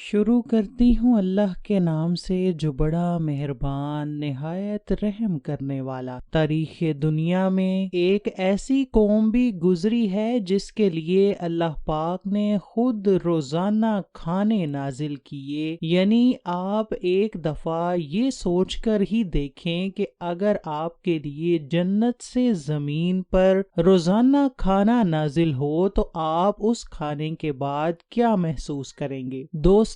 شروع کرتی ہوں اللہ کے نام سے جو بڑا مہربان نہایت رحم کرنے والا۔ تاریخ دنیا میں ایک ایسی قوم بھی گزری ہے جس کے لیے اللہ پاک نے خود روزانہ کھانے نازل کیے، یعنی آپ ایک دفعہ یہ سوچ کر ہی دیکھیں کہ اگر آپ کے لیے جنت سے زمین پر روزانہ کھانا نازل ہو تو آپ اس کھانے کے بعد کیا محسوس کریں گے۔ دوستو،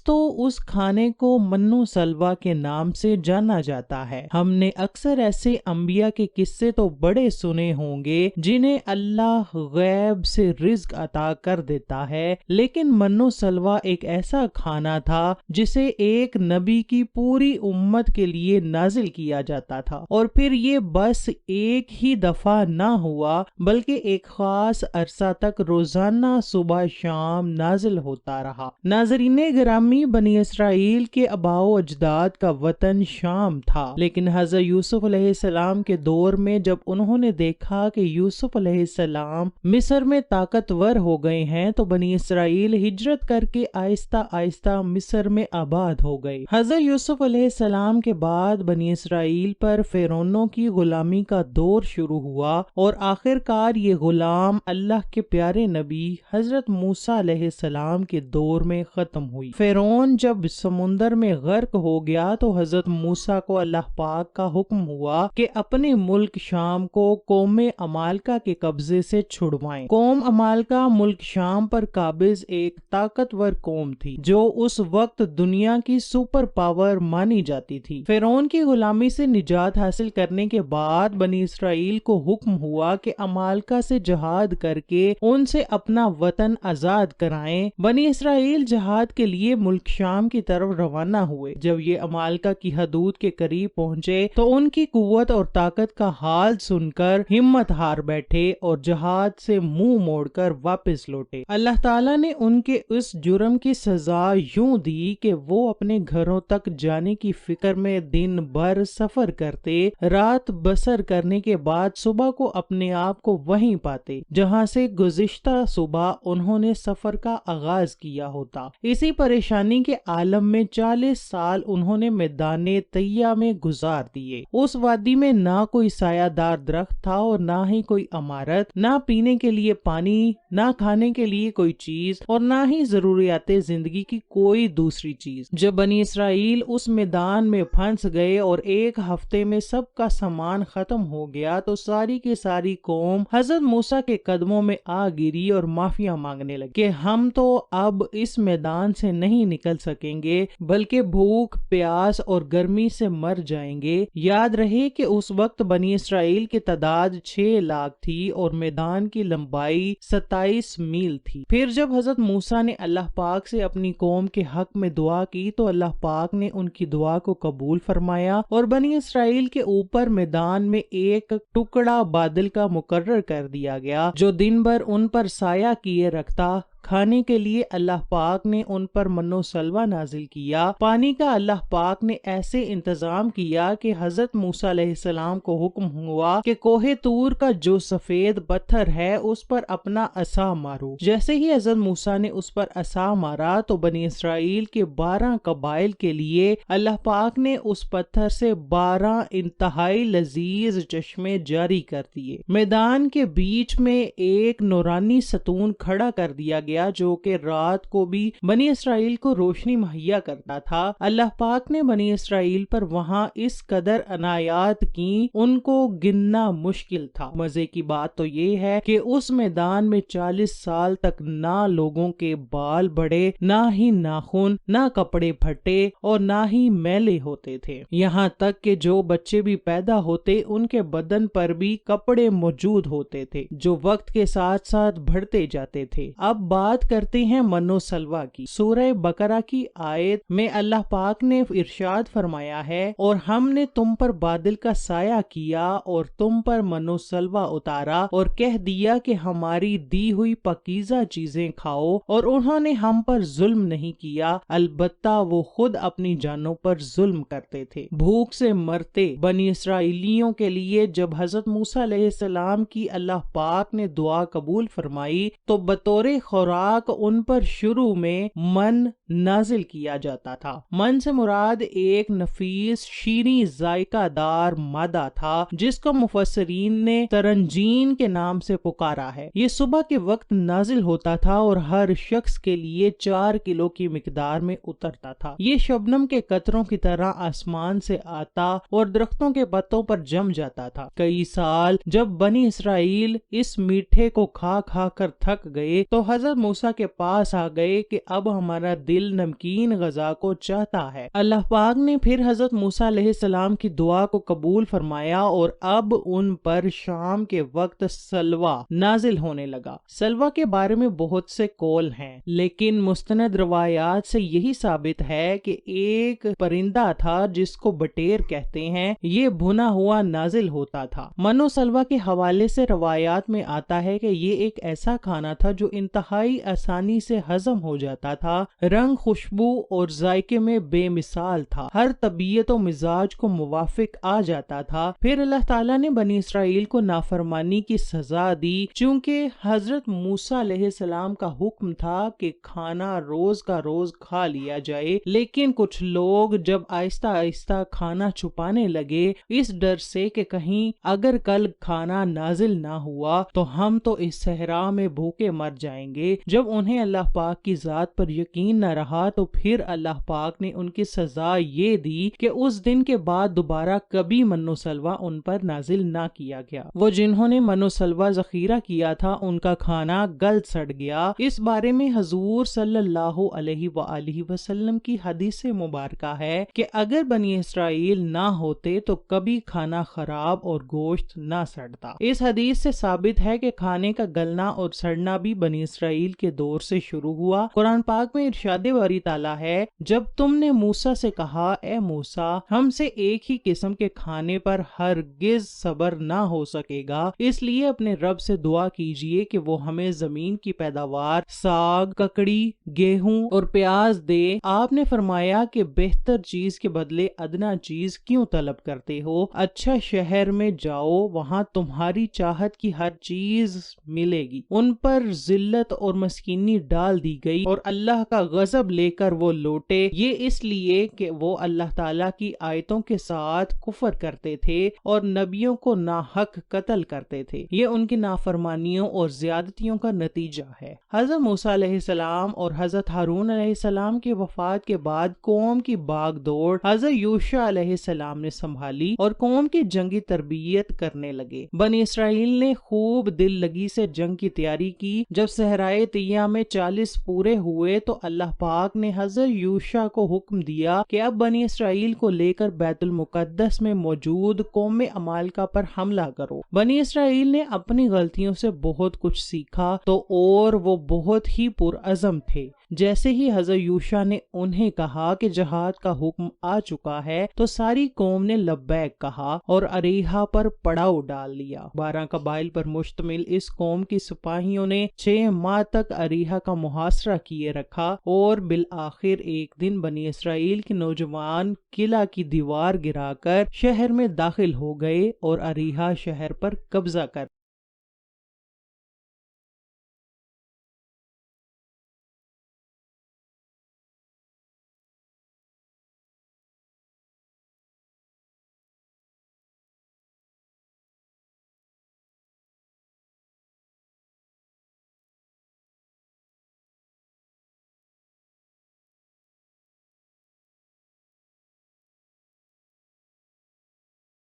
اس کھانے کو منو سلوا کے نام سے جانا جاتا ہے۔ ہم نے اکثر ایسے انبیاء کے قصے تو بڑے سنے ہوں گے جنہیں اللہ غیب سے رزق عطا کر دیتا ہے، لیکن منو سلوا ایک ایسا کھانا تھا جسے ایک نبی کی پوری امت کے لیے نازل کیا جاتا تھا، اور پھر یہ بس ایک ہی دفعہ نہ ہوا بلکہ ایک خاص عرصہ تک روزانہ صبح شام نازل ہوتا رہا۔ ناظرین گرامی، بنی اسرائیل کے آباء و اجداد کا وطن شام تھا، لیکن حضرت یوسف علیہ السلام کے دور میں جب انہوں نے دیکھا کہ یوسف علیہ السلام مصر میں طاقتور ہو گئے ہیں تو بنی اسرائیل ہجرت کر کے آہستہ آہستہ مصر میں آباد ہو گئے۔ حضرت یوسف علیہ السلام کے بعد بنی اسرائیل پر فرعونوں کی غلامی کا دور شروع ہوا، اور آخر کار یہ غلام اللہ کے پیارے نبی حضرت موسیٰ علیہ السلام کے دور میں ختم ہوئی۔ فرعون جب سمندر میں غرق ہو گیا تو حضرت موسیٰ کو اللہ پاک کا حکم ہوا کہ اپنے ملک شام کو قوم عمالقہ کے قبضے سے چھڑوائیں۔ قوم عمالقہ ملک شام پر قابض ایک طاقتور قوم تھی جو اس وقت دنیا کی سپر پاور مانی جاتی تھی۔ فرعون کی غلامی سے نجات حاصل کرنے کے بعد بنی اسرائیل کو حکم ہوا کہ عمالقہ سے جہاد کر کے ان سے اپنا وطن آزاد کرائیں۔ بنی اسرائیل جہاد کے لیے ملک شام کی طرف روانہ ہوئے۔ جب یہ عمالقہ کی حدود کے قریب پہنچے تو ان کی قوت اور طاقت کا حال سن کر ہمت ہار بیٹھے اور جہاد سے منہ موڑ کر واپس لوٹے۔ اللہ تعالیٰ نے ان کے اس جرم کی سزا یوں دی کہ وہ اپنے گھروں تک جانے کی فکر میں دن بھر سفر کرتے، رات بسر کرنے کے بعد صبح کو اپنے آپ کو وہیں پاتے جہاں سے گزشتہ صبح انہوں نے سفر کا آغاز کیا ہوتا۔ اسی پریشانی کے عالم میں 40 سال انہوں نے میدان طیہ میں گزار دیے۔ اس وادی میں نہ کوئی سایہ دار درخت تھا اور نہ ہی کوئی عمارت، نہ پینے کے لیے پانی، نہ کھانے کے لیے کوئی چیز، اور نہ ہی ضروریات زندگی کی کوئی دوسری چیز۔ جب بنی اسرائیل اس میدان میں پھنس گئے اور ایک ہفتے میں سب کا سامان ختم ہو گیا تو ساری کی ساری قوم حضرت موسیٰ کے قدموں میں آ گری اور معافیا مانگنے لگی کہ ہم تو اب اس میدان سے نہیں نکل سکیں گے بلکہ بھوک، پیاس اور گرمی سے مر جائیں گے۔ یاد رہے کہ اس وقت بنی اسرائیل کی تعداد 6 لاکھ تھی اور میدان کی لمبائی 27 میل تھی۔ پھر جب حضرت موسیٰ نے اللہ پاک سے اپنی قوم کے حق میں دعا کی تو اللہ پاک نے ان کی دعا کو قبول فرمایا اور بنی اسرائیل کے اوپر میدان میں ایک ٹکڑا بادل کا مقرر کر دیا گیا جو دن بھر ان پر سایہ کیے رکھتا۔ کھانے کے لیے اللہ پاک نے ان پر منو سلوا نازل کیا۔ پانی کا اللہ پاک نے ایسے انتظام کیا کہ حضرت موسیٰ علیہ السلام کو حکم ہوا کہ کوہ طور کا جو سفید پتھر ہے اس پر اپنا عصا مارو۔ جیسے ہی حضرت موسیٰ نے اس پر عصا مارا تو بنی اسرائیل کے 12 قبائل کے لیے اللہ پاک نے اس پتھر سے 12 انتہائی لذیذ چشمے جاری کر دیے۔ میدان کے بیچ میں ایک نورانی ستون کھڑا کر دیا گیا جو کہ رات کو بھی بنی اسرائیل کو روشنی مہیا کرتا تھا۔ اللہ پاک نے بنی اسرائیل پر وہاں اس قدر عنایات کی ان کو گننا مشکل تھا۔ مزے کی بات تو یہ ہے کہ اس میدان میں 40 سال تک نہ لوگوں کے بال بڑھے، نہ ہی ناخن، نہ کپڑے پھٹے اور نہ ہی میلے ہوتے تھے۔ یہاں تک کہ جو بچے بھی پیدا ہوتے ان کے بدن پر بھی کپڑے موجود ہوتے تھے جو وقت کے ساتھ ساتھ بڑھتے جاتے تھے۔ اب بات کرتے ہیں منو سلوا کی۔ سورہ بقرہ کی آیت میں اللہ پاک نے ارشاد فرمایا ہے، اور ہم نے تم پر بادل کا سایہ کیا اور تم پر منو سلوا اتارا اور کہہ دیا کہ ہماری دی ہوئی پاکیزہ چیزیں کھاؤ، اور انہوں نے ہم پر ظلم نہیں کیا، البتہ وہ خود اپنی جانوں پر ظلم کرتے تھے۔ بھوک سے مرتے بنی اسرائیلیوں کے لیے جب حضرت موسیٰ علیہ السلام کی اللہ پاک نے دعا قبول فرمائی تو بطور خوراک خوراک ان پر شروع میں من نازل کیا جاتا تھا۔ من سے مراد ایک نفیس شیریں ذائقہ دار مادہ تھا جس کو مفسرین نے ترنجین کے نام سے پکارا ہے۔ یہ صبح کے وقت نازل ہوتا تھا اور ہر شخص کے لیے 4 کلو کی مقدار میں اترتا تھا۔ یہ شبنم کے قطروں کی طرح آسمان سے آتا اور درختوں کے پتوں پر جم جاتا تھا۔ کئی سال جب بنی اسرائیل اس میٹھے کو کھا کھا کر تھک گئے تو حضرت موسیٰ کے پاس آ گئے کہ اب ہمارا دل نمکین غذا کو چاہتا ہے۔ اللہ پاک نے پھر حضرت موسیٰ علیہ السلام کی دعا کو قبول فرمایا اور اب ان پر شام کے وقت سلوہ نازل ہونے لگا۔ سلوہ کے بارے میں بہت سے قول ہیں، لیکن مستند روایات سے یہی ثابت ہے کہ ایک پرندہ تھا جس کو بٹیر کہتے ہیں، یہ بھنا ہوا نازل ہوتا تھا۔ من و سلوہ کے حوالے سے روایات میں آتا ہے کہ یہ ایک ایسا کھانا تھا جو انتہائی آسانی سے ہضم ہو جاتا تھا، رنگ، خوشبو اور ذائقے میں بے مثال تھا، ہر طبیعت و مزاج کو موافق آ جاتا تھا۔ پھر اللہ تعالیٰ نے بنی اسرائیل کو نافرمانی کی سزا دی، چونکہ حضرت موسیٰ علیہ السلام کا حکم تھا کہ کھانا روز کا روز کھا لیا جائے، لیکن کچھ لوگ جب آہستہ آہستہ کھانا چھپانے لگے اس ڈر سے کہ کہیں اگر کل کھانا نازل نہ ہوا تو ہم تو اس صحرا میں بھوکے مر جائیں گے۔ جب انہیں اللہ پاک کی ذات پر یقین نہ رہا تو پھر اللہ پاک نے ان کی سزا یہ دی کہ اس دن کے بعد دوبارہ کبھی من و سلوہ ان پر نازل نہ کیا گیا۔ وہ جنہوں نے من و سلوہ ذخیرہ کیا تھا ان کا کھانا گل سڑ گیا۔ اس بارے میں حضور صلی اللہ علیہ وآلہ وسلم کی حدیث مبارکہ ہے کہ اگر بنی اسرائیل نہ ہوتے تو کبھی کھانا خراب اور گوشت نہ سڑتا۔ اس حدیث سے ثابت ہے کہ کھانے کا گلنا اور سڑنا بھی بنی اسرائیل کے دور سے شروع ہوا۔ قرآن پاک میں ارشاد باری تعالیٰ ہے، جب تم نے موسیٰ سے کہا اے موسیٰ ہم سے ایک ہی قسم کے کھانے پر ہرگز صبر نہ ہو سکے گا، اس لیے اپنے رب سے دعا کیجئے کہ وہ ہمیں زمین کی پیداوار، ساگ، ککڑی، گیہوں اور پیاز دے۔ آپ نے فرمایا کہ بہتر چیز کے بدلے ادنا چیز کیوں طلب کرتے ہو؟ اچھا شہر میں جاؤ، وہاں تمہاری چاہت کی ہر چیز ملے گی۔ ان پر ذلت اور مسکینی ڈال دی گئی اور اللہ کا غضب لے کر وہ لوٹے، یہ اس لیے کہ وہ اللہ تعالیٰ کی آیتوں کے ساتھ کفر کرتے تھے اور نبیوں کو ناحق قتل کرتے تھے۔ یہ ان کی نافرمانیوں اور زیادتیوں کا نتیجہ ہے۔ حضرت موسیٰ علیہ السلام اور حضرت ہارون علیہ السلام کی وفات کے بعد قوم کی باغ دوڑ حضرت یوشع علیہ السلام نے سنبھالی اور قوم کی جنگی تربیت کرنے لگے۔ بنی اسرائیل نے خوب دل لگی سے جنگ کی تیاری کی۔ جب صحرائے طیہ میں 40 پورے ہوئے تو اللہ پاک نے حضرت یوشع کو حکم دیا کہ اب بنی اسرائیل کو لے کر بیت المقدس میں موجود قوم عمالقہ پر حملہ کرو۔ بنی اسرائیل نے اپنی غلطیوں سے بہت کچھ سیکھا تو اور وہ بہت ہی پرعزم تھے۔ جیسے ہی حضرت یوشع نے انہیں کہا کہ جہاد کا حکم آ چکا ہے تو ساری قوم نے لبیک کہا اور اریحا پر پڑاؤ ڈال لیا۔ 12 قبائل پر مشتمل اس قوم کی سپاہیوں نے 6 ماہ تک اریحا کا محاصرہ کیے رکھا اور بالآخر ایک دن بنی اسرائیل کے نوجوان قلعہ کی دیوار گرا کر شہر میں داخل ہو گئے اور اریحا شہر پر قبضہ کر